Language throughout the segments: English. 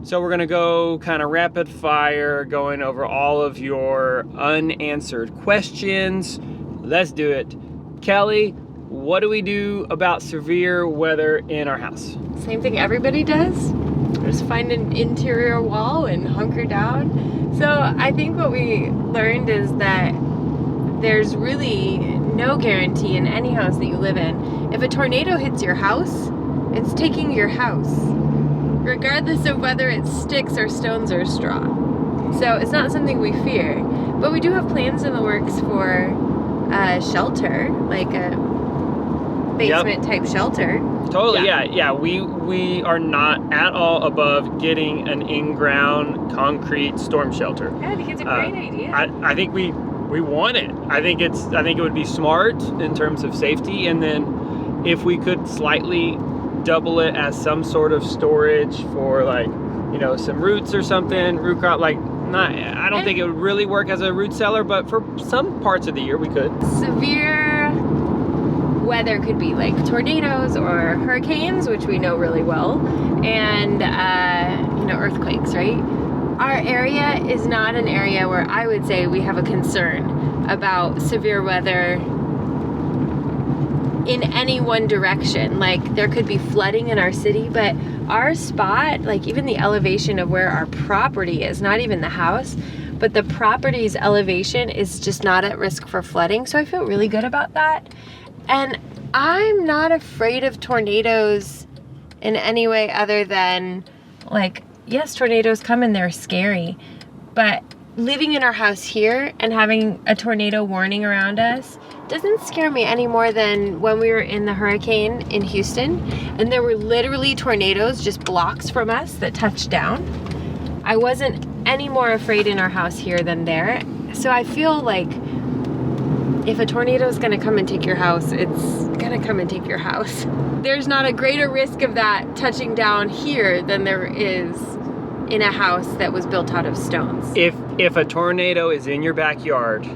So we're gonna go kind of rapid fire, going over all of your unanswered questions. Let's do it. Kelly, what do we do about severe weather in our house? Same thing everybody does. Just find an interior wall and hunker down. So I think what we learned is that there's really no guarantee in any house that you live in. If a tornado hits your house, it's taking your house, regardless of whether it's sticks or stones or straw. So it's not something we fear. But we do have plans in the works for a shelter, like a basement type shelter. Totally, yeah. We are not at all above getting an in-ground concrete storm shelter. Yeah, I think it's a great idea. I think we want it. I think it would be smart in terms of safety, and then if we could slightly double it as some sort of storage for, like, you know, some roots or something, root crop, like, I don't think it would really work as a root cellar, but for some parts of the year we could. Severe weather could be like tornadoes or hurricanes, which we know really well, and earthquakes, right? Our area is not an area where I would say we have a concern about severe weather in any one direction. Like, there could be flooding in our city, but our spot, like even the elevation of where our property is, not even the house, but the property's elevation is just not at risk for flooding. So I feel really good about that. And I'm not afraid of tornadoes in any way other than, like, yes, tornadoes come and they're scary, but living in our house here and having a tornado warning around us doesn't scare me any more than when we were in the hurricane in Houston and there were literally tornadoes just blocks from us that touched down. I wasn't any more afraid in our house here than there. So I feel like if a tornado is gonna come and take your house, it's gonna come and take your house. There's not a greater risk of that touching down here than there is in a house that was built out of stones. If a tornado is in your backyard,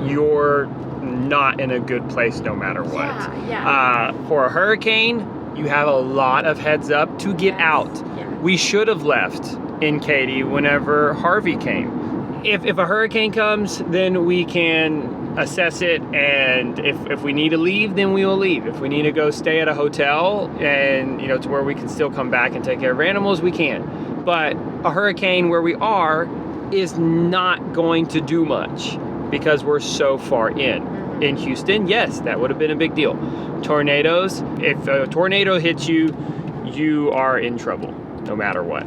you're not in a good place no matter what. Yeah. For a hurricane, you have a lot of heads up to get out. Yeah. We should have left in Katy whenever Harvey came. If a hurricane comes, then we can assess it, and if we need to leave, then we will leave. If we need to go stay at a hotel and, you know, to where we can still come back and take care of animals, we can. But a hurricane where we are is not going to do much because we're so far in. In Houston, yes, that would have been a big deal. Tornadoes, if a tornado hits you, you are in trouble no matter what.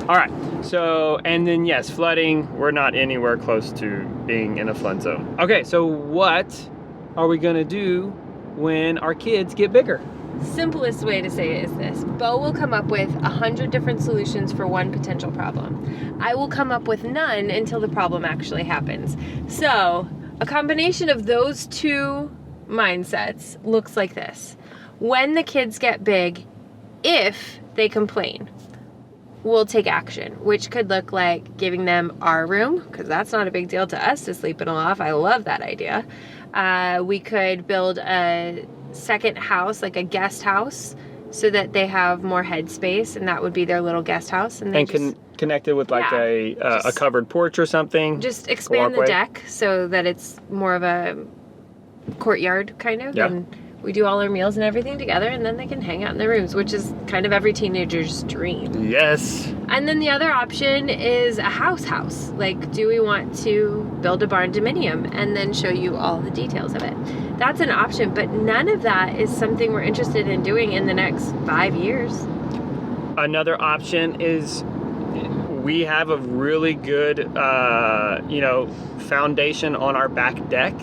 All right, so, and then yes, flooding, we're not anywhere close to being in a flood zone. Okay, so what are we gonna do when our kids get bigger? Simplest way to say it is this. Bo will come up with 100 different solutions for one potential problem. I will come up with none until the problem actually happens. So, a combination of those two mindsets looks like this. When the kids get big, if they complain, we'll take action, which could look like giving them our room, because that's not a big deal to us to sleep in a loft. I love that idea. We could build a second house, like a guest house, so that they have more headspace, and that would be their little guest house. And connected with like a covered porch or something. Just expand the deck so that it's more of a courtyard kind of. Yeah. And we do all our meals and everything together, and then they can hang out in their rooms, which is kind of every teenager's dream. Yes. And then the other option is a house. Like, do we want to build a barn dominium and then show you all the details of it? That's an option, but none of that is something we're interested in doing in the next 5 years. Another option is we have a really good, foundation on our back deck.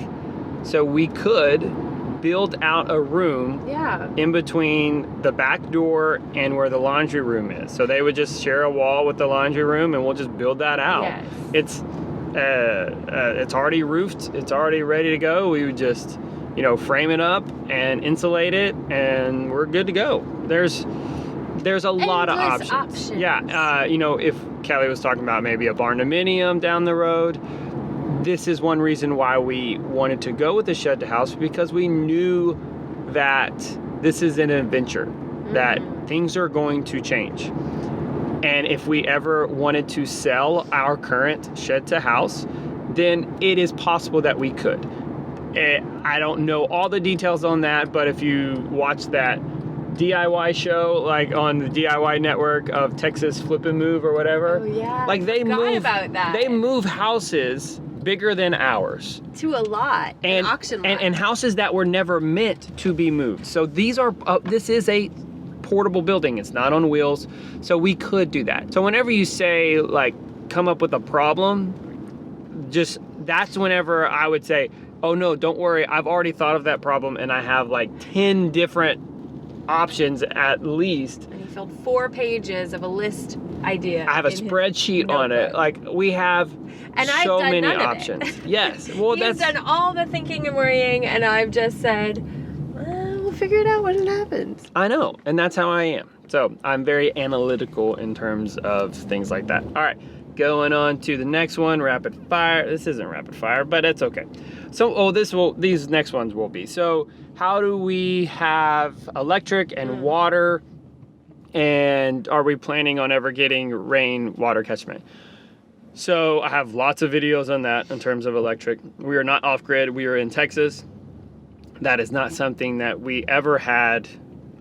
So we could build out a room in between the back door and where the laundry room is. So they would just share a wall with the laundry room, and we'll just build that out. Yes. It's already roofed. It's already ready to go. We would just, frame it up and insulate it, and we're good to go. There's a lot of options. Yeah. If Kelly was talking about maybe a barn dominium down the road, this is one reason why we wanted to go with the shed to house, because we knew that this is an adventure, that things are going to change. And if we ever wanted to sell our current shed to house, then it is possible that we could. I don't know all the details on that, but if you watch that DIY show, like on the DIY network of Texas Flip and Move or whatever. Oh yeah. Like they forgot about that. They move houses bigger than ours. To a lot. An auction lot. And houses that were never meant to be moved. So these are this is a portable building. It's not on wheels. So we could do that. So whenever you say like come up with a problem, just that's whenever I would say, oh no, don't worry. I've already thought of that problem and I have like 10 different options at least. And he filled 4 pages of a list idea. I have a spreadsheet on it. Like we have and so I've done many none options. Of it. Yes. Well, He's done all the thinking and worrying, and I've just said, we'll figure it out when it happens. I know, and that's how I am. So I'm very analytical in terms of things like that. All right, going on to the next one, rapid fire. This isn't rapid fire, but it's okay. So, these next ones will be. So, how do we have electric and water, and are we planning on ever getting rainwater catchment? So, I have lots of videos on that in terms of electric. We are not off-grid. We are in Texas. That is not something that we ever had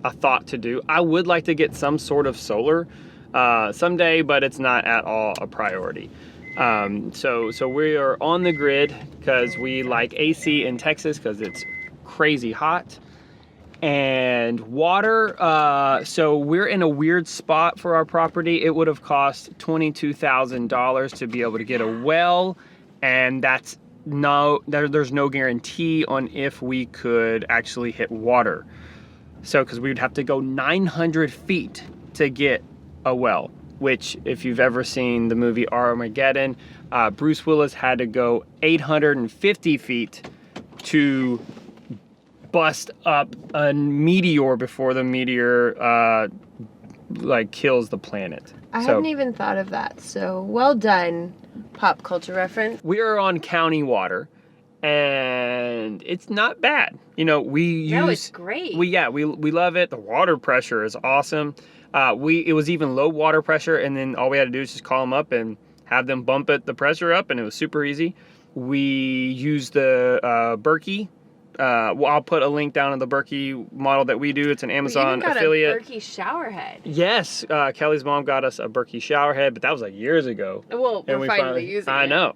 a thought to do. I would like to get some sort of solar someday, but it's not at all a priority. So we are on the grid because we like AC in Texas because it's crazy hot. And water, so we're in a weird spot for our property. It would have cost $22,000 to be able to get a well, and there's no guarantee on if we could actually hit water. So, because we would have to go 900 feet to get a well, which if you've ever seen the movie Armageddon, Bruce Willis had to go 850 feet to bust up a meteor before the meteor kills the planet. I hadn't even thought of that, so well done, pop culture reference. We are on county water, and it's not bad. You know, it's great. We love it. The water pressure is awesome. It was even low water pressure, and then all we had to do is just call them up and have them bump the pressure up, and it was super easy. We used the Berkey. I'll put a link down in the Berkey model that we do. It's an Amazon affiliate. A Berkey shower head. Yes, Kelly's mom got us a Berkey shower head, but that was like years ago. Well, we're finally using it. I know.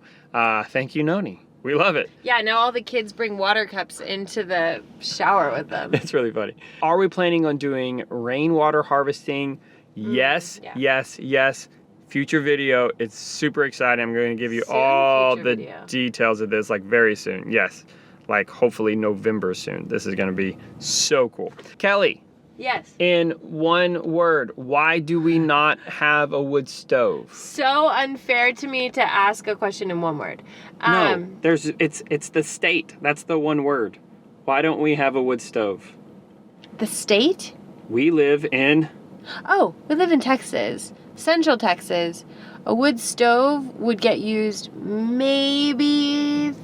Thank you, Noni. We love it. Yeah, now all the kids bring water cups into the shower with them. It's really funny. Are we planning on doing rainwater harvesting? Yes, yes. Future video. It's super exciting. I'm going to give you all the details of this like very soon. Yes. Like hopefully November soon. This is going to be so cool. Kelly. Yes. In one word, why do we not have a wood stove? So unfair to me to ask a question in one word. No, it's the state. That's the one word. Why don't we have a wood stove? The state? We live in... Oh, we live in Texas. Central Texas. A wood stove would get used maybe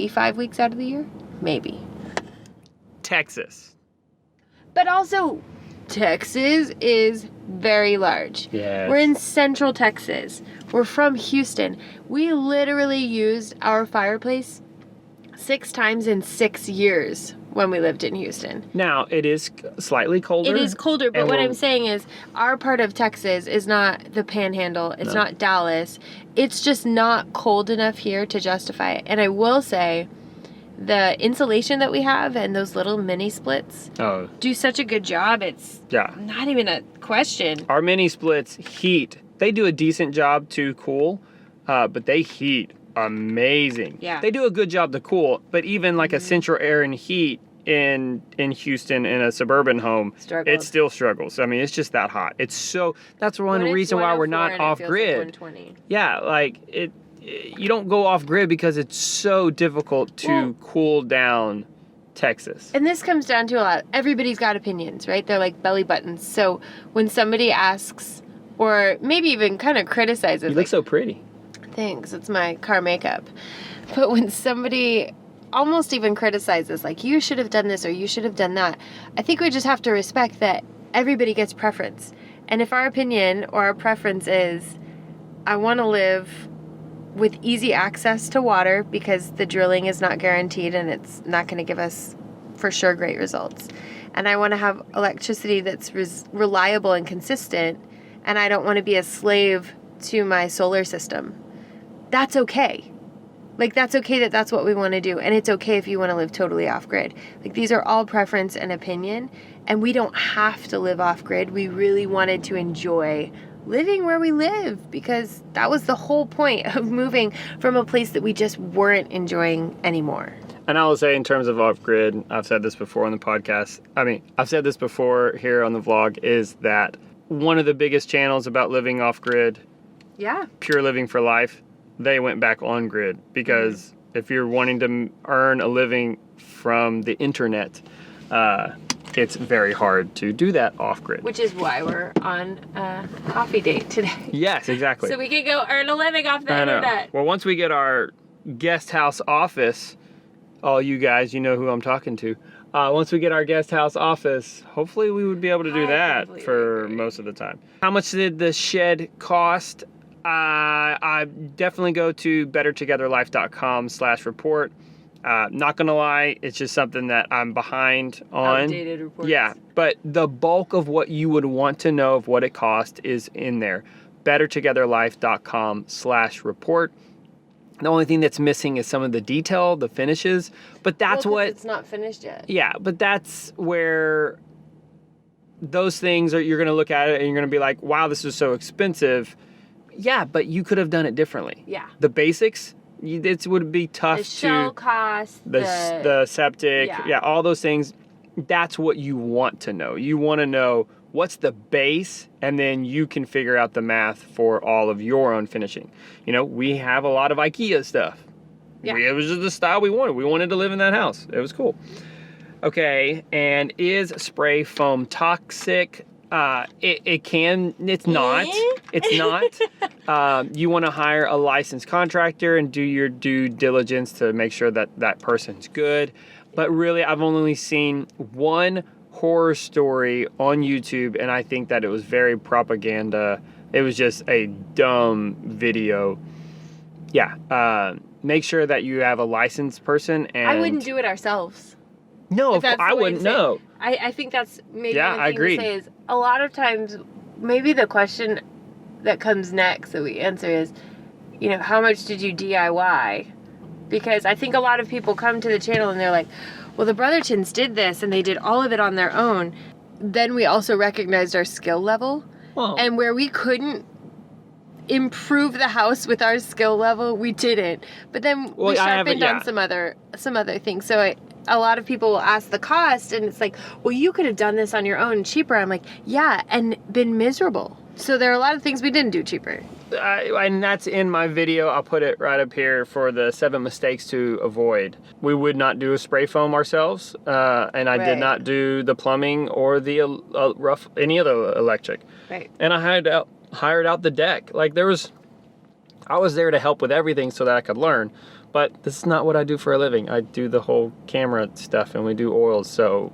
5 weeks out of the year. Maybe. Texas. But also, Texas is very large. Yes. We're in Central Texas. We're from Houston. We literally used our fireplace 6 times in 6 years when we lived in Houston. Now, it is slightly colder. It is colder, but what I'm saying is our part of Texas is not the Panhandle. It's not Dallas. It's just not cold enough here to justify it. And I will say, the insulation that we have and those little mini splits do such a good job. It's not even a question. Our mini splits heat. They do a decent job to cool, but they heat amazing. Yeah. They do a good job to cool, but even like a central air and heat in Houston in a suburban home, it still struggles. I mean, it's just that hot. That's one reason why we're not off grid. Yeah, like you don't go off grid because it's so difficult to cool down Texas. And this comes down to a lot. Everybody's got opinions, right? They're like belly buttons. So when somebody asks, or maybe even kind of criticizes, you look so pretty. Thanks, it's my car makeup. But when somebody almost even criticizes, like, you should have done this or you should have done that, I think we just have to respect that everybody gets preference. And if our opinion or our preference is, I want to live with easy access to water because the drilling is not guaranteed and it's not going to give us for sure great results. And I want to have electricity that's reliable and consistent, and I don't want to be a slave to my solar system. That's okay. Like, that's okay that that's what we want to do. And it's okay if you want to live totally off-grid. Like, these are all preference and opinion, and we don't have to live off-grid. We really wanted to enjoy living where we live because that was the whole point of moving from a place that we just weren't enjoying anymore. And I will say, in terms of off-grid, I've said this before on the podcast. I've said this before here on the vlog, is that one of the biggest channels about living off-grid, Pure Living for Life, they went back on grid because if you're wanting to earn a living from the internet, it's very hard to do that off-grid. Which is why we're on a coffee date today. Yes, exactly. So we can go earn a living off the internet. Well, once we get our guest house office, all you guys, you know who I'm talking to. Once we get our guest house office, hopefully we would be able to do that for most of the time. How much did the shed cost? I definitely go to bettertogetherlife.com/report. Not gonna lie, it's just something that I'm behind on. Outdated reports. Yeah, but the bulk of what you would want to know of what it cost is in there. bettertogetherlife.com/report. The only thing that's missing is some of the detail, the finishes, but that's what... It's not finished yet. Yeah, but that's where those things are, you're gonna look at it and you're gonna be like, wow, this is so expensive. Yeah, but you could have done it differently. Yeah. The basics, it would be tough the shell cost, the septic, all those things. That's what you want to know. You want to know what's the base, and then you can figure out the math for all of your own finishing. You know, we have a lot of IKEA stuff. Yeah. It was just the style we wanted. We wanted to live in that house. It was cool. Okay, and is spray foam toxic? It's not. It's not. You want to hire a licensed contractor and do your due diligence to make sure that that person's good. But really, I've only seen one horror story on YouTube, and I think that it was very propaganda. It was just a dumb video. Yeah. Make sure that you have a licensed person. And I wouldn't do it ourselves. No, I wouldn't know. I think that's maybe I one thing agree. to say is a lot of times maybe the question that comes next that we answer is, you know, how much did you DIY? Because I think a lot of people come to the channel and they're like, well, the Brothertons did this and they did all of it on their own. Then we also recognized our skill level, and where we couldn't improve the house with our skill level, we didn't. But then we sharpened on some other things. So a lot of people will ask the cost, and it's like, well, you could have done this on your own cheaper. I'm like, yeah, and been miserable. So there are a lot of things we didn't do cheaper. And that's in my video. I'll put it right up here for the 7 mistakes to avoid. We would not do a spray foam ourselves, and I did not do the plumbing or the any other electric. Right. And I hired out the deck. Like, I was there to help with everything so that I could learn. But this is not what I do for a living. I do the whole camera stuff, and we do oils. So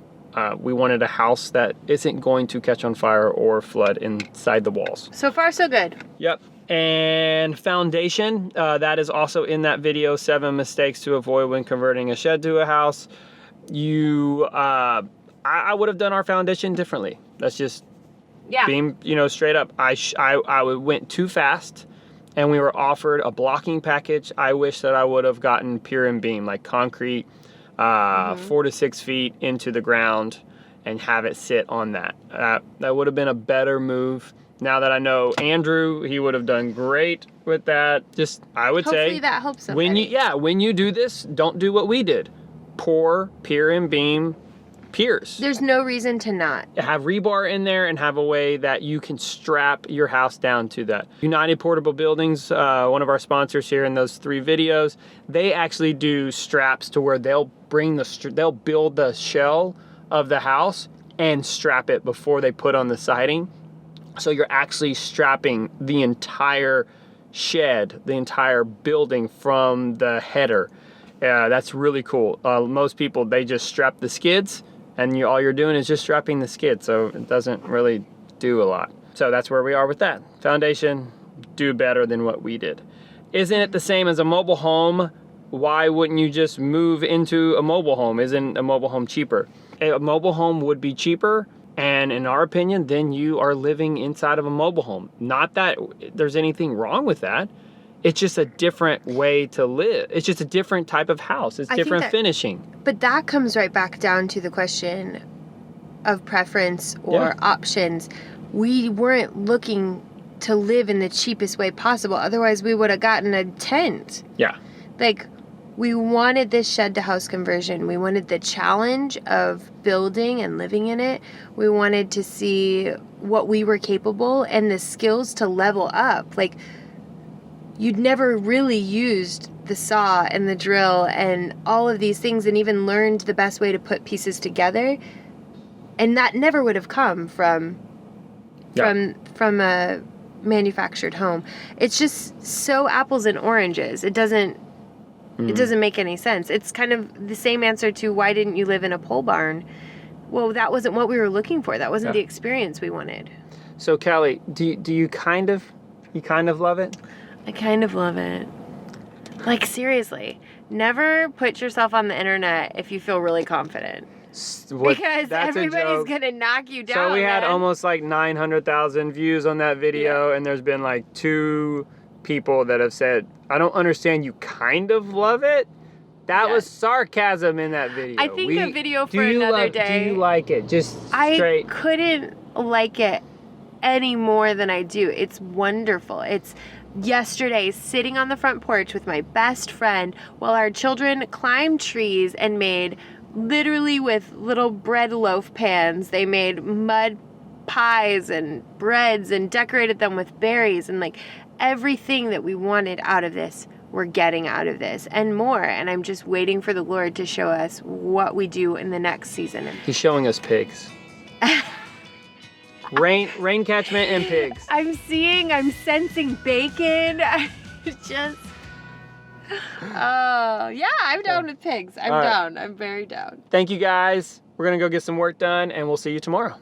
we wanted a house that isn't going to catch on fire or flood inside the walls. So far, so good. Yep. And foundation, that is also in that video, 7 mistakes to avoid when converting a shed to a house. I would have done our foundation differently. That's just being, straight up. I went too fast. And we were offered a blocking package. I wish that I would have gotten pier and beam, like concrete, 4 to 6 feet into the ground, and have it sit on that. That would have been a better move. Now that I know Andrew, he would have done great with that. I would say, hopefully that helps somebody. When you do this, don't do what we did. Pour pier and beam piers. There's no reason to not. Have rebar in there and have a way that you can strap your house down to that. United Portable Buildings, one of our sponsors here in those 3 videos, they actually do straps to where they'll build the shell of the house and strap it before they put on the siding. So you're actually strapping the entire shed, the entire building from the header. That's really cool. Most people, they just strap the skids, and all you're doing is just strapping the skid, so it doesn't really do a lot. So that's where we are with that. Foundation, do better than what we did. Isn't it the same as a mobile home? Why wouldn't you just move into a mobile home? Isn't a mobile home cheaper? A mobile home would be cheaper, and in our opinion, then you are living inside of a mobile home. Not that there's anything wrong with that. It's just a different way to live. It's just a different type of house. It's different finishing. But that comes right back down to the question of preference or options. We weren't looking to live in the cheapest way possible. Otherwise, we would have gotten a tent. Yeah. Like, we wanted this shed to house conversion. We wanted the challenge of building and living in it. We wanted to see what we were capable and the skills to level up. Like, you'd never really used the saw and the drill and all of these things and even learned the best way to put pieces together. And that never would have come from a manufactured home. It's just so apples and oranges. It doesn't make any sense. It's kind of the same answer to why didn't you live in a pole barn? Well, that wasn't what we were looking for. That wasn't the experience we wanted. So Kelly, do you kind of love it? I kind of love it. Like, seriously, never put yourself on the internet if you feel really confident. Because everybody's going to knock you down. So we had almost like 900,000 views on that video, and there's been like 2 people that have said, I don't understand, you kind of love it? That was sarcasm in that video. I think a video for another day. Do you like it? Just straight. I couldn't like it any more than I do. It's wonderful. It's yesterday sitting on the front porch with my best friend while our children climbed trees and made, literally with little bread loaf pans, they made mud pies and breads and decorated them with berries, and like everything that we wanted out of this, we're getting out of this and more. And I'm just waiting for the Lord to show us what we do in the next season. He's showing us pigs. Rain catchment and pigs. I'm sensing bacon. Just, I'm down with pigs. I'm down. I'm very down. Thank you guys. We're going to go get some work done, and we'll see you tomorrow.